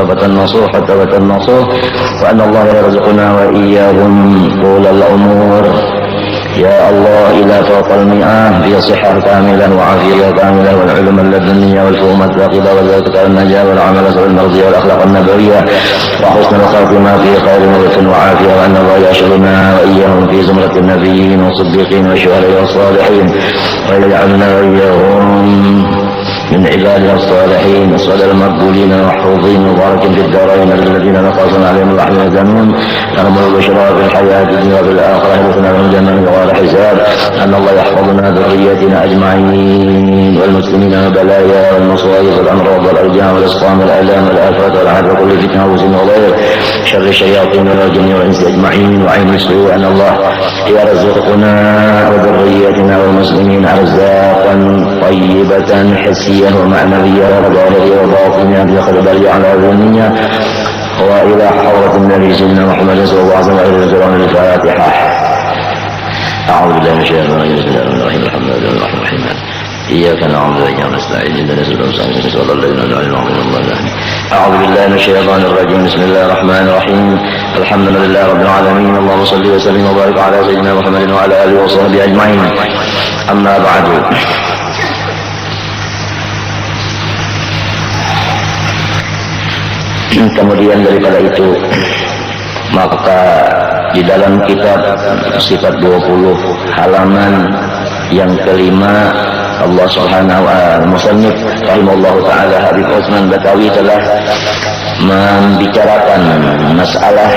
توبة نصوح توبة نصوح وأن الله يرزقنا وإياهم طول العمر يا الله إلى فوق المئة في صحة كاملة وعافية كاملة والعلم اللدنية والفهم الثاقبة والذكر النجاة والعمل المرضية والأخلاق النبوية وحسن الخاتمة في خير ملك وعافية وأن الله يشغلنا وإياهم في زمرة النبيين والصديقين والشهداء والصالحين ويجعلنا وإياهم من عبادنا الصالحين الصلاة المقبولين المحفوظين مبارك في الدارين الذين نقصنا عليهم الرحمة والجنون لهم البشرى في الحياة الدنيا وفي الآخرة يدخلنا لهم الجنة بغير حساب أن الله يحفظنا ذريتنا أجمعين والمسلمين من البلايا والمصائب والأمراض والأرجاء والأسقام والآلام والآفات والعذاب وكل فتنة وسن وغير شر الشياطين والجن والإنس أجمعين وعين السوء أن الله يرزقنا وذريتنا والمسلمين أرزاقا طيبة حسية ومعنوية وظاهرية وباطنية بخلبالي على ذنية وإلى حضرة النبي سيدنا محمد صلى الله عليه وسلم الفاتحة. أعوذ بالله من الشيطان الرجيم بسم الله الرحمن الرحيم الحمد لله الرحمن الرحيم إياك نعبد وإياك نستعين اهدنا الصراط المستقيم صراط الذين أنعمت عليهم. أعوذ بالله من الشيطان الرجيم بسم الله الرحمن الرحيم الحمد لله رب العالمين اللهم صل وسلم وبارك على سيدنا محمد وعلى آله وصحبه أجمعين. أما بعد. Kemudian daripada itu maka di dalam kitab sifat 20 halaman yang kelima Allah Subhanahu wa ta'ala musannif rahimallahu ta'ala Habib Utsman Batawi telah membicarakan masalah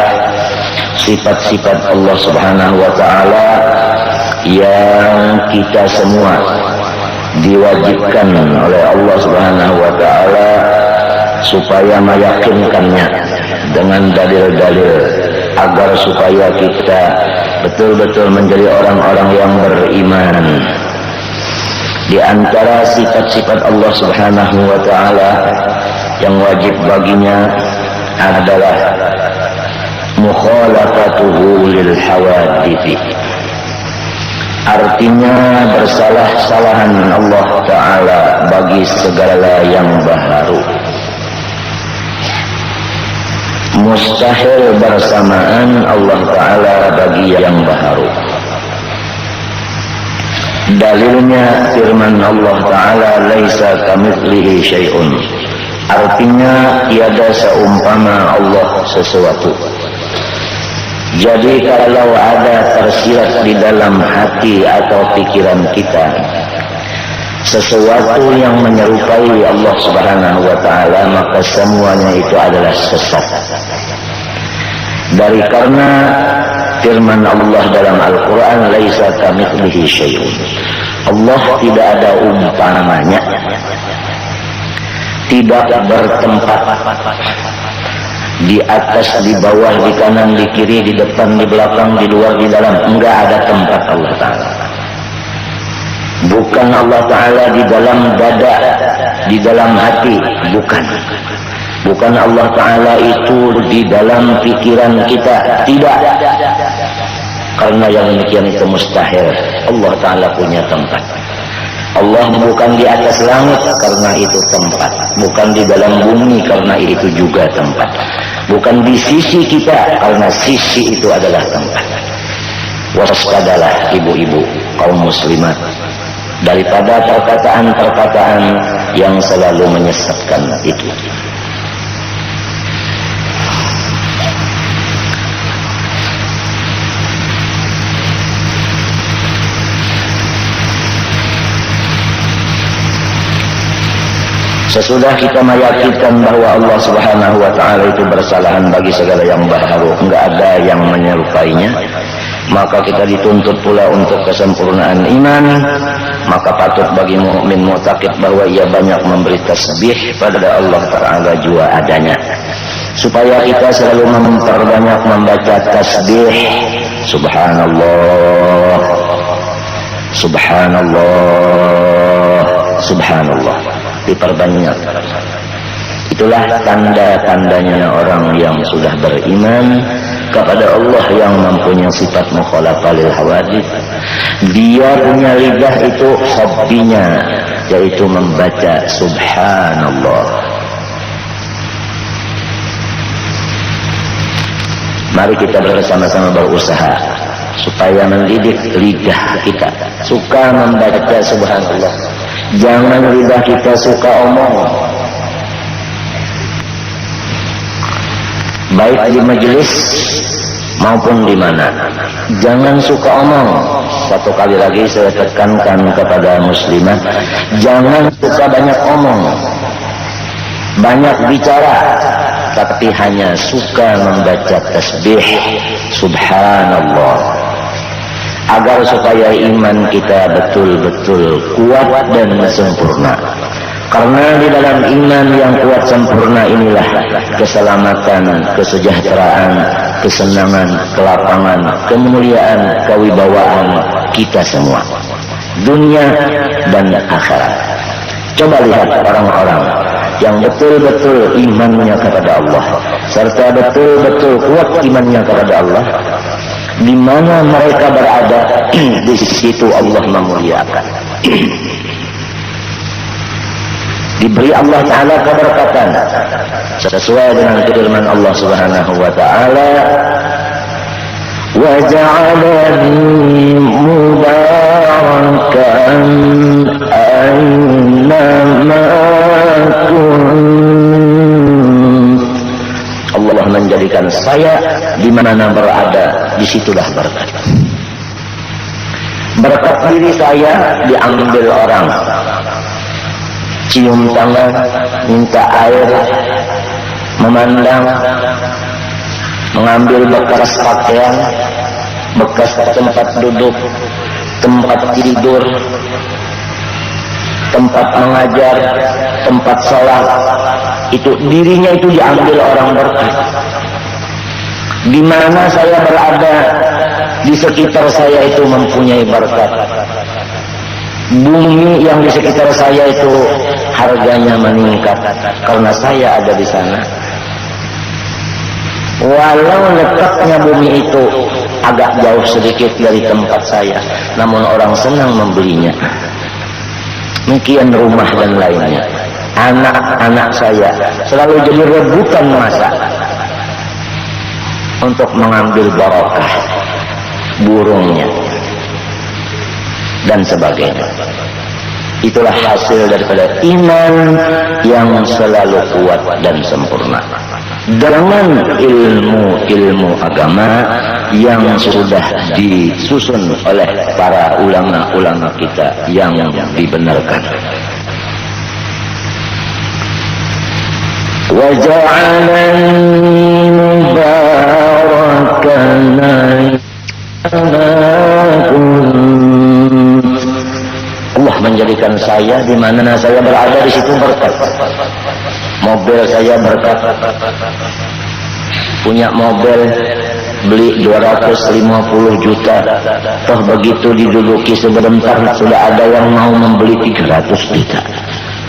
sifat-sifat Allah Subhanahu wa ta'ala yang kita semua diwajibkan oleh Allah Subhanahu wa ta'ala supaya meyakinkannya dengan dalil-dalil agar supaya kita betul-betul menjadi orang-orang yang beriman. Di antara sifat-sifat Allah Subhanahu wa ta'ala yang wajib baginya adalah mukhalafatuhu lil hawadithi, artinya bersalah-salahan Allah ta'ala bagi segala yang baharu, mustahil bersamaan Allah ta'ala bagi yang baharu. Dalilnya firman Allah ta'ala laisa kamitslihi syai'un, artinya tiada seumpama Allah sesuatu. Jadi kalau ada tersirat di dalam hati atau pikiran kita sesuatu yang menyerupai Allah Subhanahu wa ta'ala, maka semuanya itu adalah sesat. Dari karena firman Allah dalam Al-Quran laisa kamitslihi syai'un, Allah tidak ada umpamanya, tidak bertempat di atas, di bawah, di kanan, di kiri, di depan, di belakang, di luar, di dalam, enggak ada tempat Allah ta'ala. Bukan Allah ta'ala di dalam dada, di dalam hati, bukan. Bukan Allah ta'ala itu di dalam pikiran kita, tidak. Karena yang demikian itu mustahil. Allah ta'ala punya tempat. Allah bukan di atas langit, karena itu tempat. Bukan di dalam bumi, karena itu juga tempat. Bukan di sisi kita, karena sisi itu adalah tempat. Waspadalah ibu-ibu kaum muslimat daripada perkataan-perkataan yang selalu menyesatkan itu. Sesudah kita meyakinkan bahwa Allah Subhanahu wa ta'ala itu bersalahan bagi segala yang baharu, enggak ada yang menyerupainya, maka kita dituntut pula untuk kesempurnaan iman. Maka patut bagi mukmin mu'taqid bahwa ia banyak memberi tasbih pada Allah Ta'ala jua adanya, supaya kita selalu memperbanyak membaca tasbih subhanallah, subhanallah, subhanallah, diperbanyak. Itulah tanda-tandanya orang yang sudah beriman kepada Allah yang mempunyai sifat mukhalafah lil hawadits. Dia punya lidah itu hobinya, yaitu membaca subhanallah. Mari kita bersama-sama berusaha supaya mendidik lidah kita suka membaca subhanallah. Jangan lidah kita suka omong, baik di majelis maupun di mana. Jangan suka omong. Satu kali lagi saya tekankan kepada muslimah, jangan suka banyak omong, banyak bicara, tapi hanya suka membaca tasbih subhanallah, agar supaya iman kita betul-betul kuat dan sempurna. Karena di dalam iman yang kuat sempurna inilah keselamatan, kesejahteraan, kesenangan, kelapangan, kemuliaan, kewibawaan kita semua, dunia dan akhirat. Coba lihat orang-orang yang betul-betul imannya kepada Allah, serta betul-betul kuat imannya kepada Allah. Di mana mereka berada, di situ Allah memuliakan. Diberi Allah Ta'ala keberkatan sesuai dengan firman Allah Subhanahu wa Ta'ala, wa ja'alani mubarakan aynama kunt. Allah menjadikan saya di mana berada, disitulah berkat. Berkat diri saya diambil orang, cium tangan, minta air, memandang, mengambil bekas pakaian, bekas tempat duduk, tempat tidur, tempat mengajar, tempat sholat, itu dirinya itu diambil orang berkat. Di mana saya berada, di sekitar saya itu mempunyai berkat. Bumi yang di sekitar saya itu harganya meningkat karena saya ada di sana. Walau letaknya bumi itu agak jauh sedikit dari tempat saya, namun orang senang membelinya. Demikian rumah dan lainnya. Anak-anak saya selalu jadi rebutan masa untuk mengambil barokah burungnya dan sebagainya. Itulah hasil daripada iman yang selalu kuat dan sempurna dengan ilmu agama yang sudah disusun oleh para ulama-ulama kita yang dibenarkan. Wa ja'alani mubarakan Allah menjadikan saya di mana saya berada, di situ berkat. Mobil saya berkat. Punya mobil beli 250 juta. Toh begitu diduduki sebentar sudah ada yang mau membeli 300 juta.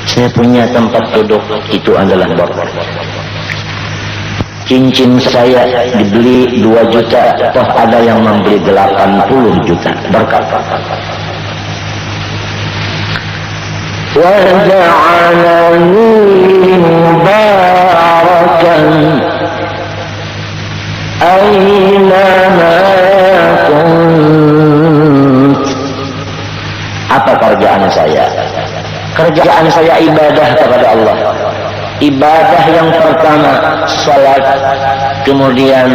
Saya punya tempat duduk, itu adalah berkat. Cincin saya dibeli 2 juta, toh ada yang membeli 80 juta, berkat. Wa ja'alani mubarakan aynama kunt. Apa kerjaan saya? Kerjaan saya ibadah kepada Allah. Ibadah yang pertama salat, kemudian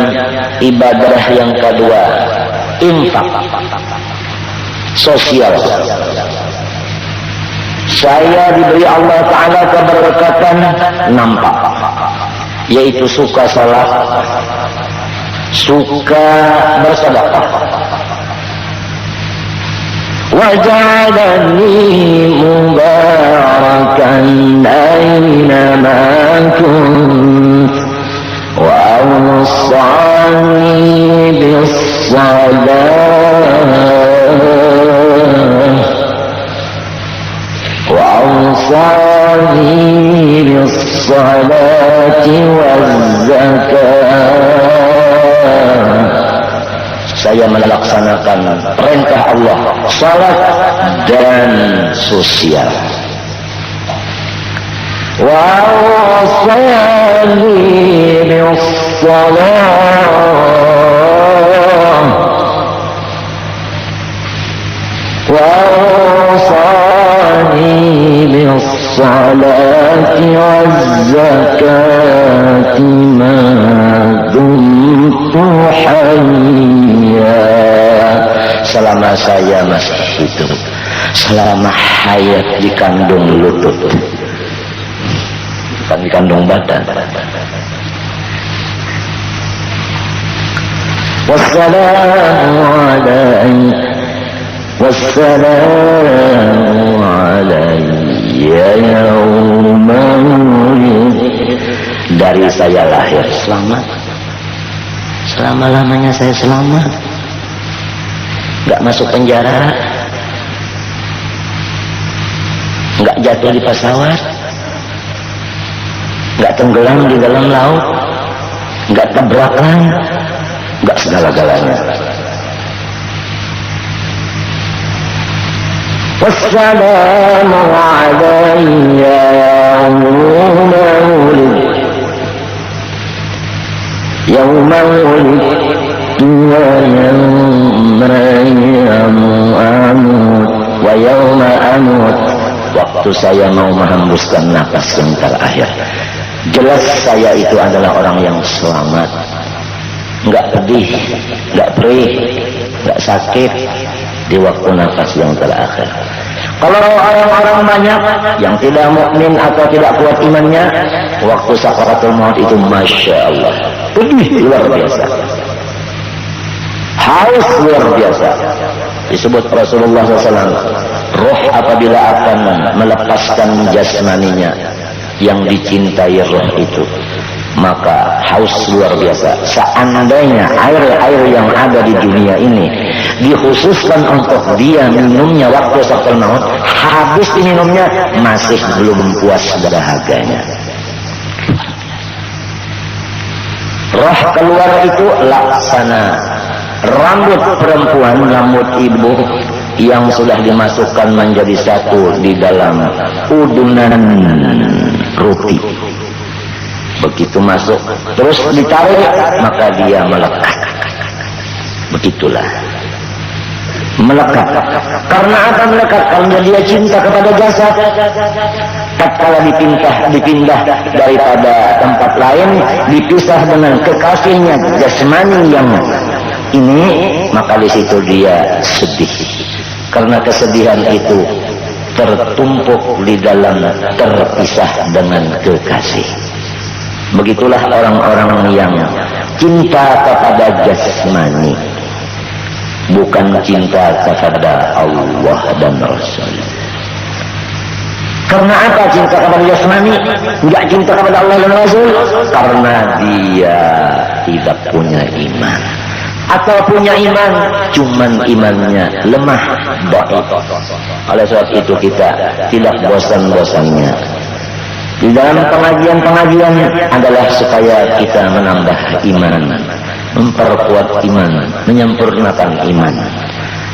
ibadah yang kedua infak, sosial. Saya diberi Allah Ta'ala keberkatan nampak, yaitu suka salat, suka bersedekah. وَجَعَلَنِي مُبَارَكًا أَيْنَمَا كُنتُ وَأَوْصَانِي بِالصَّلَاةِ وَالزَّكَاةِ. Saya melaksanakan perintah Allah, salat dan sosial. Wa awsani وأوصاني بالصلاة والزكاة ما دمت حيا. Selama saya masih hidup, selama hayat dikandung lutut, bukan dikandung badan. Wassalamu alaikum wassalamu alayya yawma wulid. Dari saya lahir selamat, selama-lamanya saya selamat, nggak masuk penjara, nggak jatuh di pesawat, nggak tenggelam di dalam laut, nggak tabrakan, nggak segala-galanya. Wassalamu alayya yawma wulid yawma wulidtu wa yawma amut wa yawma amut. Waktu saya mau menghembuskan nafas yang terakhir, jelas saya itu adalah orang yang selamat, nggak pedih, nggak perih, nggak sakit di waktu nafas yang terakhir. Kalau orang-orang banyak yang tidak mukmin atau tidak kuat imannya, waktu sakaratul maut itu masya Allah pedih luar biasa, haus luar biasa. Disebut Rasulullah SAW, roh apabila akan melepaskan jasmaninya yang dicintai roh itu, maka haus luar biasa. Seandainya air-air yang ada di dunia ini dikhususkan untuk dia minumnya waktu sakaratul maut, habis diminumnya masih belum puas dahaganya. Roh keluar itu laksana rambut perempuan, rambut ibu yang sudah dimasukkan menjadi satu di dalam udunan roti. Begitu masuk terus ditarik, maka dia melekat. Begitulah melekat. Karena apa melekat? Karena dia cinta kepada jasad. Tatkala dipindah daripada tempat lain, dipisah dengan kekasihnya jasmani yang ini, maka di situ dia sedih. Karena kesedihan itu tertumpuk di dalam terpisah dengan kekasih. Begitulah orang-orang yang cinta kepada jasmani, bukan cinta kepada Allah dan Rasul. Karena apa cinta kepada jasmani, enggak cinta kepada Allah dan Rasul? Karena dia tidak punya iman, atau punya iman cuman imannya lemah, dhaif. Oleh sebab itu kita tidak bosan-bosannya di dalam pengajian-pengajian adalah supaya kita menambah iman, memperkuat iman, menyempurnakan iman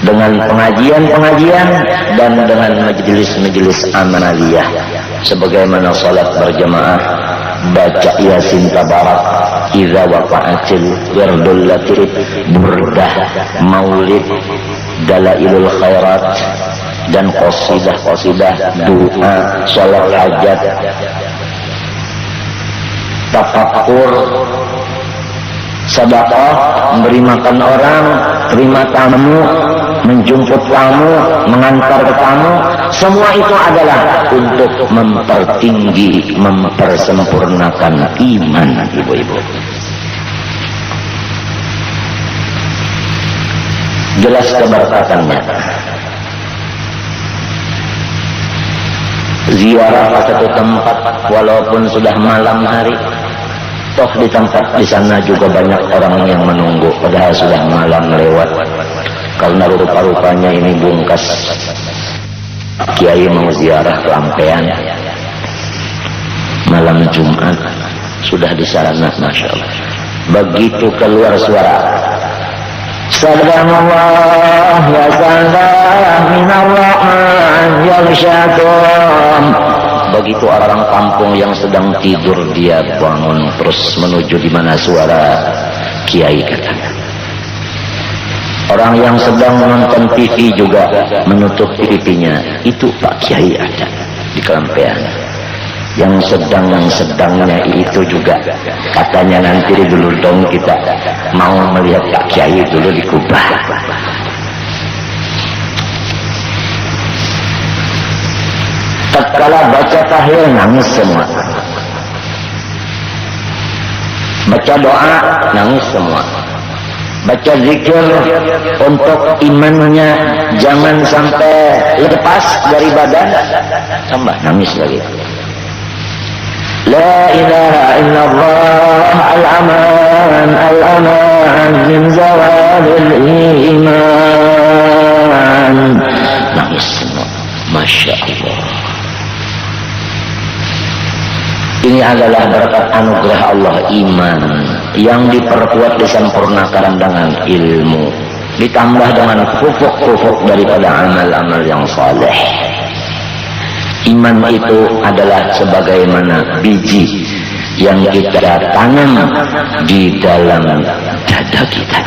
dengan pengajian-pengajian dan dengan majelis-majelis amaliyah, sebagaimana salat berjamaah, baca Yasin Tabarak, Idza waqa'atil wirdul latif, burdah, maulid, dalailul khairat, dan qasidah-qasidah, doa, salat hajat, tafakkur, sedekah, memberi makan orang, terima tamu, menjemput tamu, mengantar tamu, semua itu adalah untuk mempertinggi, mempersempurnakan iman, ibu-ibu. Jelas keberkatannya. Ziarah ke satu tempat walaupun sudah malam hari, toh di tempat di sana juga banyak orang yang menunggu padahal sudah malam lewat, karena rupa-rupanya ini bungkas kiai mau ziarah ke Ampean malam Jumat, sudah di sana, masya Allah. Begitu keluar suara Sallallahu ya salam minallah yang syatum, begitu orang kampung yang sedang tidur dia bangun terus menuju di mana suara kiai katanya. Orang yang sedang menonton TV juga menutup TV-nya. Itu Pak Kiai ada di kelampean. Yang sedangnya itu juga katanya nanti dulu dong kita mau melihat Pak Kiai dulu di Kubah. Tatkala baca tahiyat nangis semua, baca doa nangis semua, baca zikir untuk imannya jangan sampai lepas dari badan tambah nangis lagi. La ilaha illallah al-aman al-aman min zawalil iman. Nangis semua. Masya Allah. Ini adalah berkat anugerah Allah iman yang diperkuat disempurnakan dengan ilmu ditambah dengan pupuk-pupuk daripada amal-amal yang saleh. Iman itu adalah sebagaimana biji yang kita tanam di dalam dada kita.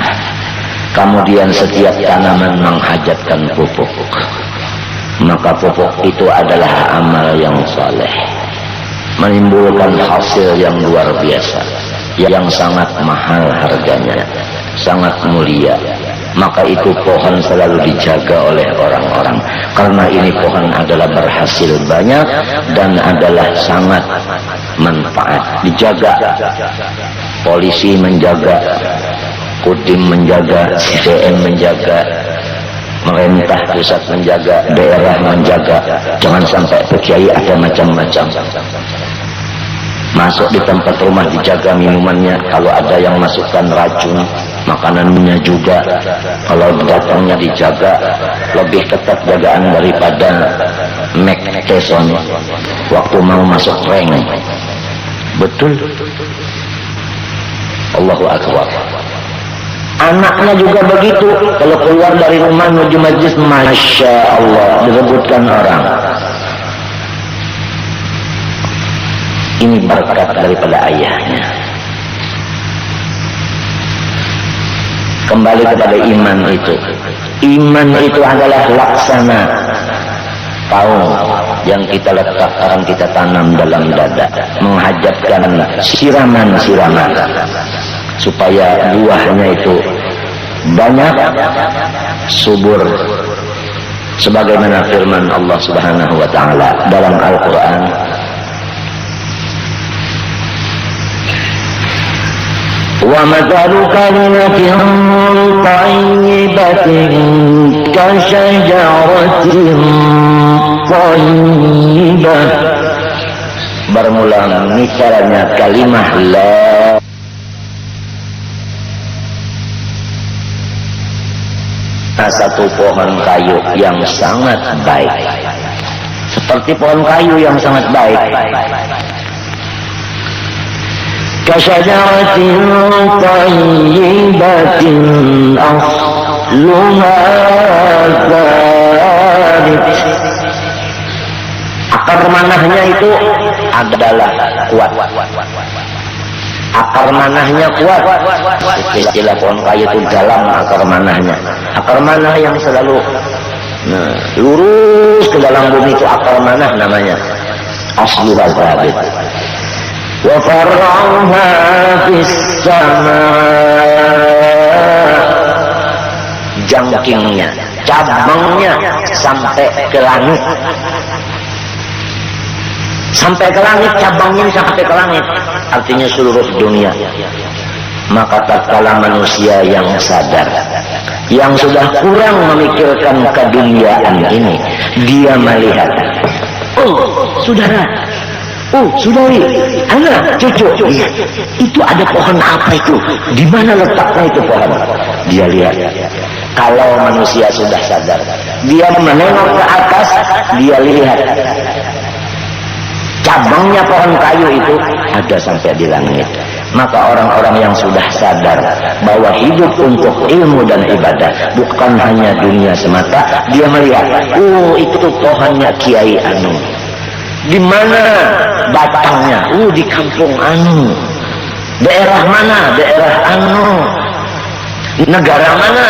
Kemudian setiap tanaman menghajatkan pupuk. Maka pupuk itu adalah amal yang saleh. Menimbulkan hasil yang luar biasa. Yang sangat mahal harganya. Sangat mulia. Maka itu pohon selalu dijaga oleh orang-orang. Karena ini pohon adalah berhasil banyak dan adalah sangat manfaat. Dijaga. Polisi menjaga, Kodim menjaga, CDM menjaga, pemerintah pusat menjaga, daerah menjaga. Jangan sampai kiai ada macam-macam. Masuk di tempat rumah dijaga minumannya. Kalau ada yang masukkan racun, makanannya juga. Kalau datangnya dijaga, lebih ketat jagaan daripada McKesson waktu mau masuk rank. Betul. Allahu Akbar. Anaknya juga begitu. Kalau keluar dari rumah menuju majlis, Masya Allah, direbutkan orang. Ini berkat daripada ayahnya. Kembali kepada iman itu. Iman itu adalah laksana paung yang kita letakkan, kita tanam dalam dada, menghajatkan siraman-siraman supaya buahnya itu banyak, subur, sebagaimana firman Allah Subhanahu wa taala dalam Al-Qur'an. Wa mathalu kalimatin thayyibatin kasyajaratin thayyibah. Bermula misalnya kalimah la satu pohon kayu yang sangat baik, seperti pohon kayu yang sangat baik. Kasyajaratin thayyibatin asluha thabit. Akar manahnya itu adalah kuat. Akar manahnya kuat. Istilah pohon kayu itu dalam akar manahnya. Akar manah yang selalu lurus ke dalam bumi itu akar manah namanya. Asluha thabit. Wa far'uha fis sama'. Jangkingnya, cabangnya sampai ke langit. Sampai ke langit, cabangnya sampai ke langit. Artinya seluruh dunia. Maka tatkala manusia yang sadar, yang sudah kurang memikirkan keduniaan ini, dia melihat, oh saudara, oh saudari, anak, cucu, itu ada pohon apa itu? Di mana letaknya itu pohon? Dia lihat. Kalau manusia sudah sadar, dia menengok ke atas, dia lihat cabangnya pohon kayu itu ada sampai di langit. Maka orang-orang yang sudah sadar bahwa hidup untuk ilmu dan ibadah bukan hanya dunia semata, dia melihat, oh itu pohonnya Kiai Anu, Di mana batangnya? Di kampung anu. Daerah mana? Daerah anu. Negara mana?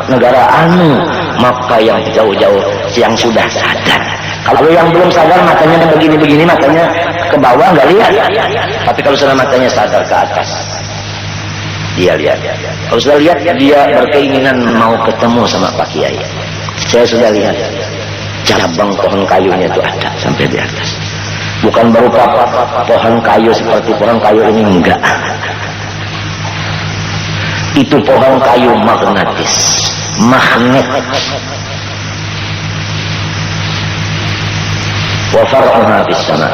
Negara anu. Maka yang jauh-jauh yang sudah sadar. Kalau yang belum sadar matanya begini-begini, matanya ke bawah nggak lihat. Tapi kalau sudah matanya sadar ke atas, dia lihat. Kalau sudah lihat, dia berkeinginan mau ketemu sama Pak Kiai. Saya sudah lihat cabang pohon kayunya itu ada sampai di atas. Bukan berupa pohon kayu seperti pohon kayu ini, enggak. Itu pohon kayu magnetis, magnet. Wa far'uha bis sama.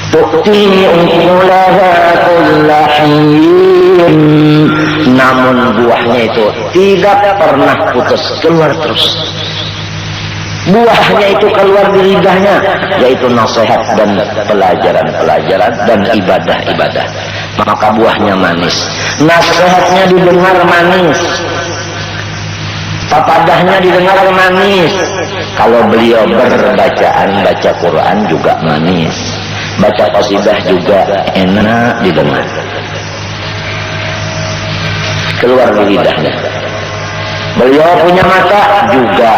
Tu'ti ukulaha kulla hin. Namun buahnya itu tidak pernah putus, keluar terus. Buahnya itu keluar di lidahnya, yaitu nasihat dan pelajaran-pelajaran dan ibadah-ibadah. Maka buahnya manis. Nasihatnya didengar manis. Papadahnya didengar manis. Kalau beliau baca Quran juga manis. Baca qasidah juga enak didengar. Keluar di lidahnya. Beliau punya mata juga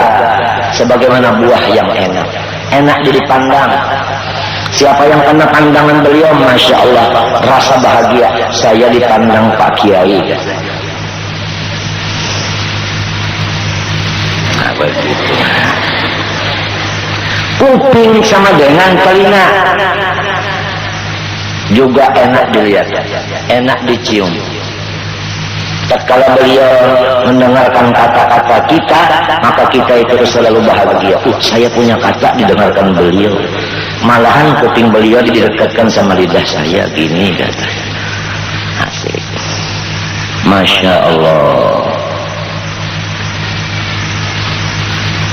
sebagaimana buah yang enak. Enak dipandang. Siapa yang kena pandangan beliau, Masya Allah, rasa bahagia. Saya dipandang Pak Kiai. Nah, begitu. Kuping sama dengan telinga juga enak dilihat, enak dicium. Tatkala beliau mendengarkan kata-kata kita, maka kita itu selalu bahagia. Saya punya kata didengarkan beliau. Malahan kuping beliau didekatkan sama lidah saya, gini kata. Asik. Masya Allah.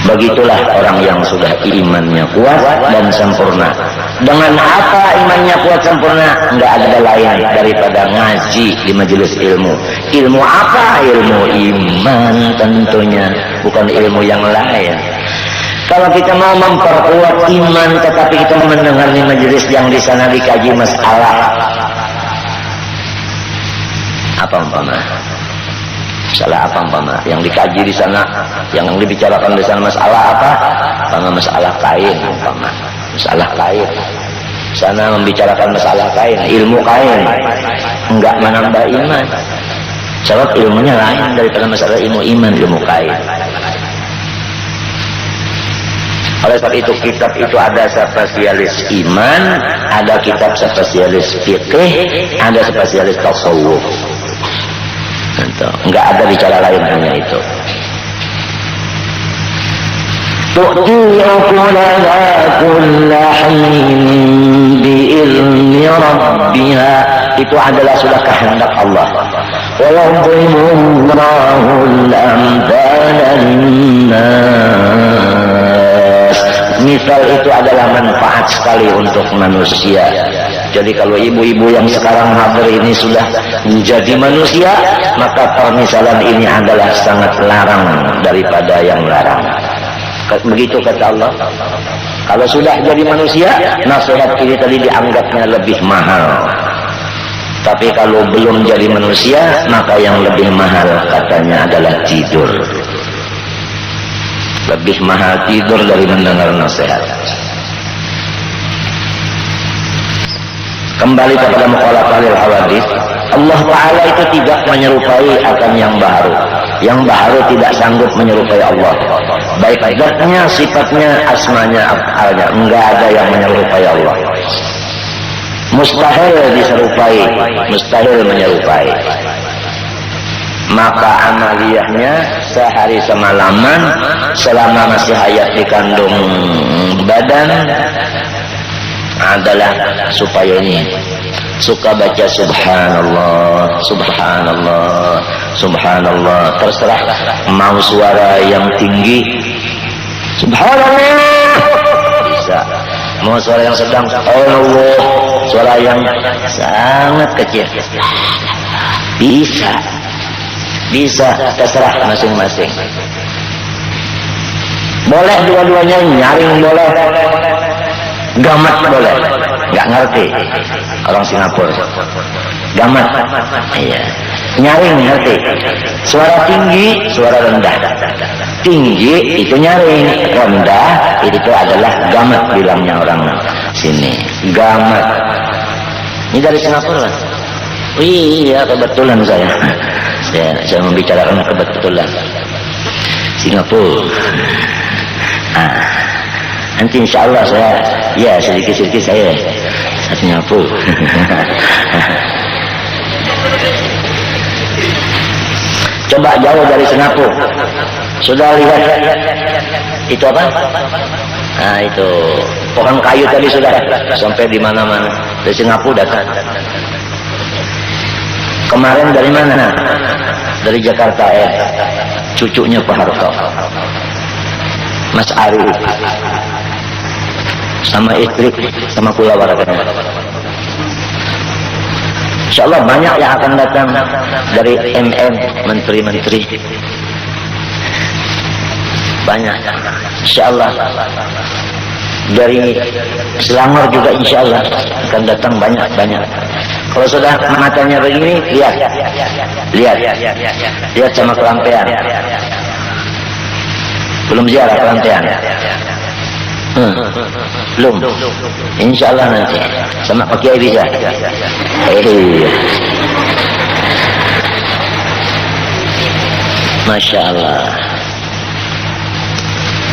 Begitulah orang yang sudah imannya kuat dan sempurna. Dengan apa imannya kuat sempurna? Enggak ada lain daripada ngaji di majelis ilmu. Ilmu apa? Ilmu iman tentunya, bukan ilmu yang lain. Kalau kita mau memperkuat iman, tetapi kita mendengar di majelis yang di sana dikaji masalah apa umpama? Masalah apa umpama? Yang dikaji di sana, yang dibicarakan di sana masalah apa? Masalah kain umpama. Masalah kain. Sana membicarakan masalah kain, ilmu kain. Enggak menambah iman. Sebab ilmunya lain daripada masalah ilmu iman, ilmu kain. Oleh sebab itu kitab itu ada spesialis iman, ada kitab spesialis fikih, ada spesialis tasawuf. Enggak ada bicara lain, hanya itu. Tu'ti ukulaha kulla hin bi'ilmi rabbiha. Itu adalah sudah kehendak Allah. Wa yadhimullahu al-amthala lin-nas. Misal itu adalah manfaat sekali untuk manusia. Jadi kalau ibu-ibu yang sekarang hadir ini sudah menjadi manusia, maka permisalan ini adalah sangat larang daripada yang larang. Begitu kata Allah. Kalau sudah jadi manusia, nasihat ini tadi dianggapnya lebih mahal. Tapi kalau belum jadi manusia, maka yang lebih mahal katanya adalah tidur. Lebih mahal tidur dari mendengar nasihat. Kembali kepada mukhalafahil hawadits, Allah Ta'ala itu tidak menyerupai akan yang baru. Yang baru tidak sanggup menyerupai Allah. Baik zatnya, sifatnya, asmanya, af'alnya. Enggak ada yang menyerupai Allah. Mustahil diserupai, mustahil menyerupai. Maka amaliyahnya sehari semalaman selama masih hayat di kandung badan adalah supaya ini suka baca subhanallah, subhanallah, subhanallah. Terserah mau suara yang tinggi subhanallah bisa, mau suara yang sedang Allah, suara yang sangat kecil bisa. Bisa, terserah masing-masing. Boleh dua-duanya, nyaring boleh, Gamat boleh, nggak ngerti orang Singapura. Gamat, iya. Nyaring ngerti. Suara tinggi, suara rendah. Tinggi itu nyaring, rendah itu adalah gamat bilangnya orang sini. Gamat. Ini dari Singapura. Iya, kebetulan saya membicarakan kebetulan. Singapura. Nanti insya Allah saya, ya sedikit-sedikit saya Singapura. Coba jauh dari Singapura. Sudah lihat itu apa? Nah itu pohon kayu tadi sudah sampai di mana-mana. Dari Singapura datang. Kemarin dari mana? Dari Jakarta ya. Cucunya Pak Harto, Mas Ari, sama istri, sama pula warga. Insya Allah banyak yang akan datang dari MM, menteri-menteri. Banyak. Insya Allah. Dari Selangor juga insya Allah akan datang banyak-banyak. Kalau sudah matanya begini, lihat sama kelampean. Belum ziarah kelampean. Belum. Insya Allah nanti sama Pak Kiai bisa. Masya Allah.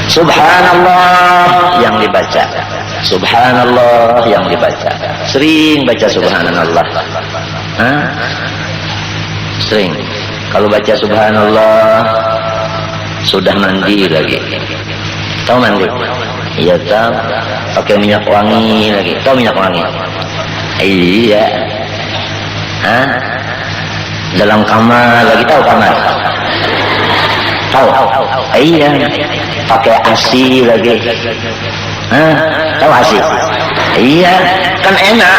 Subhanallah yang dibaca. Subhanallah yang dibaca. Sering baca subhanallah. Sering. Kalau baca subhanallah sudah mandi lagi. Tahu mandi? Iya tahu. Pakai minyak wangi lagi. Tahu minyak wangi? Iya. Dalam kamar lagi, tahu kamar? Tahu? Iya. Pakai ASI lagi. Tahu ASI? Iya. Kan enak.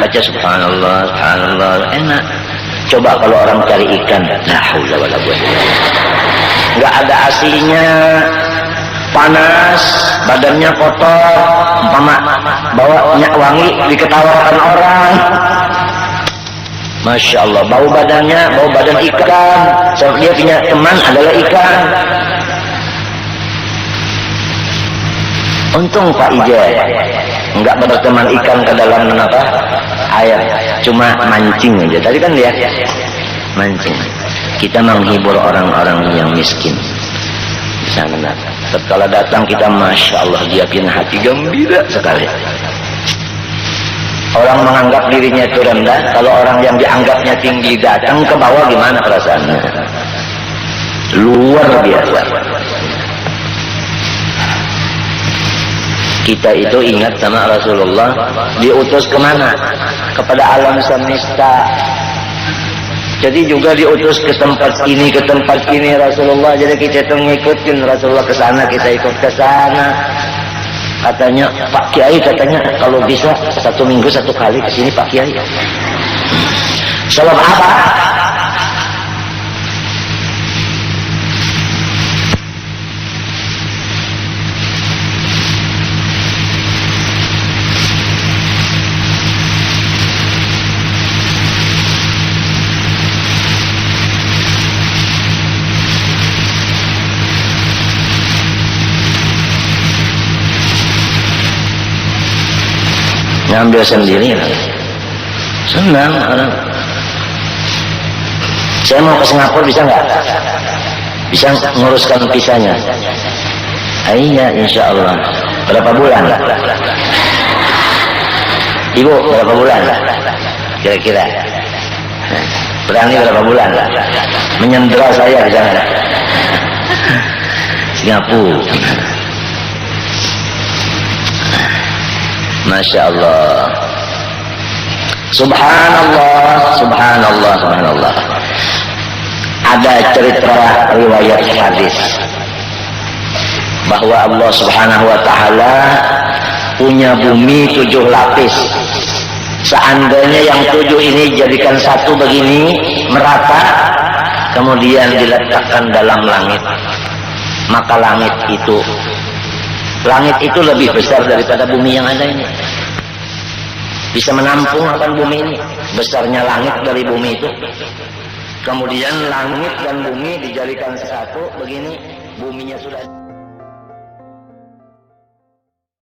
Baca subhanallah, subhanallah, enak. Coba kalau orang cari ikan, la haula wala quwwata. Enggak ada ASI-nya. Panas, badannya kotor, umpama bawa minyak wangi diketawakan orang. Masya Allah, bau badan ikan. So, dia punya teman adalah ikan. Untung Pak Ijay enggak berteman ikan ke dalam air, cuma mancing aja. Tadi kan lihat mancing. Kita menghibur orang-orang yang miskin. Sana. Tatkala datang kita, masya Allah, dia punya hati gembira sekali. Orang menganggap dirinya itu rendah, kalau orang yang dianggapnya tinggi datang ke bawah, gimana perasaannya? Luar biasa. Kita itu ingat sama Rasulullah, diutus kemana? Kepada alam semesta. Jadi juga diutus ke tempat ini Rasulullah. Jadi kita itu ngikutin Rasulullah ke sana, kita ikut ke sana. Katanya Pak Kiai, kalau bisa 1 minggu 1 kali ke sini Pak Kiai. Sebab apa? Ngambil sendiri, senang orang. Saya mau ke Singapura, bisa nggak? Bisa nguruskan visanya? Iya, insya Allah. Berapa bulan? Ibu, berapa bulan? Kira-kira? Berani berapa bulan? Menyendera saya di sana. Singapura. Masya Allah. Subhanallah, subhanallah, subhanallah. Ada cerita riwayat hadis bahwa Allah Subhanahu wa ta'ala punya bumi 7 lapis. Seandainya yang 7 ini jadikan satu begini, merata, kemudian diletakkan dalam langit, maka langit itu Langit itu lebih besar daripada bumi yang ada ini. Bisa menampung akan bumi ini. Besarnya langit dari bumi itu. Kemudian langit dan bumi dijadikan satu begini, buminya sudah